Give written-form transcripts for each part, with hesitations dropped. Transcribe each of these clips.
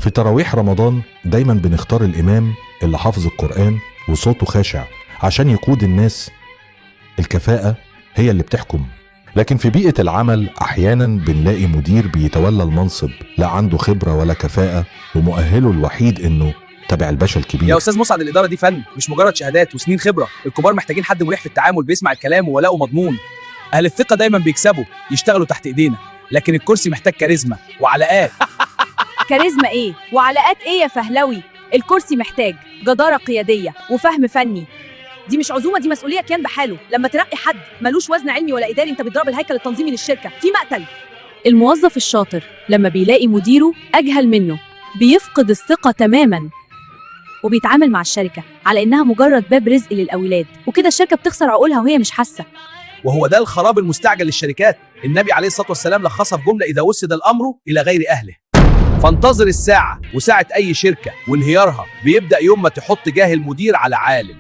في تراويح رمضان دايما بنختار الإمام اللي حافظ القرآن وصوته خاشع عشان يقود الناس. الكفاءة هي اللي بتحكم. لكن في بيئة العمل أحيانا بنلاقي مدير بيتولى المنصب لا عنده خبرة ولا كفاءة، ومؤهله الوحيد إنه تبع الباشا الكبير. يا أستاذ مسعد، الإدارة دي فن مش مجرد شهادات وسنين خبرة. الكبار محتاجين حد مريح في التعامل، بيسمع الكلام وولاؤه مضمون. أهل الثقة دايما بيكسبوا، يشتغلوا تحت إيدينا. لكن الكرسي محتاج كاريزما وعلاقات. كاريزما ايه وعلاقات ايه يا فهلوي؟ الكرسي محتاج جدارة قيادية وفهم فني. دي مش عزومة، دي مسؤولية كيان بحاله. لما ترقي حد ملوش وزن علمي ولا إداري، انت بتضرب الهيكل التنظيمي للشركة في مقتل. الموظف الشاطر لما بيلاقي مديره أجهل منه بيفقد الثقة تماما، وبيتعامل مع الشركة على إنها مجرد باب رزق للأولاد، وكده الشركة بتخسر عقولها وهي مش حاسة. وهو ده الخراب المستعجل للشركات. النبي عليه الصلاة والسلام لخصها في جملة: إذا وسد الأمر إلى غير أهله فانتظر الساعة. وساعة أي شركة وانهيارها بيبدأ يوم ما تحط جاهل مدير على عالم.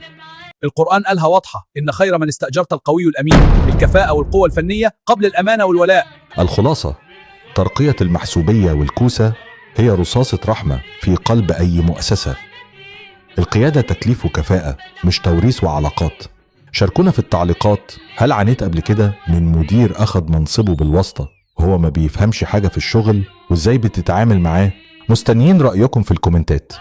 القرآن قالها واضحة: إن خير من استأجرت القوي الأمين. الكفاءة والقوة الفنية قبل الأمانة والولاء. الخلاصة: ترقية المحسوبية والكوسة هي رصاصة رحمة في قلب أي مؤسسة. القيادة تكليف وكفاءة، مش توريث وعلاقات. شاركونا في التعليقات، هل عانيت قبل كده من مدير أخذ منصبه بالواسطة وهو ما بيفهمش حاجة في الشغل، وإزاي بتتعامل معاه؟ مستنيين رأيكم في الكومنتات.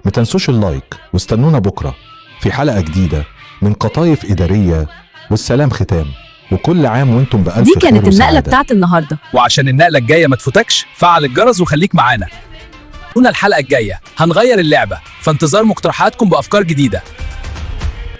ما تنسوش اللايك، واستنونا بكرة في حلقة جديدة من قطايف إدارية. والسلام ختام، وكل عام وانتم بألف دي خير كانت النقلة وسعادة. بتاعت النهاردة. وعشان النقلة الجاية ما تفوتكش، فعل الجرس وخليك معانا. هنا الحلقة الجاية هنغير اللعبة، فانتظار مقترحاتكم بأفكار جديدة.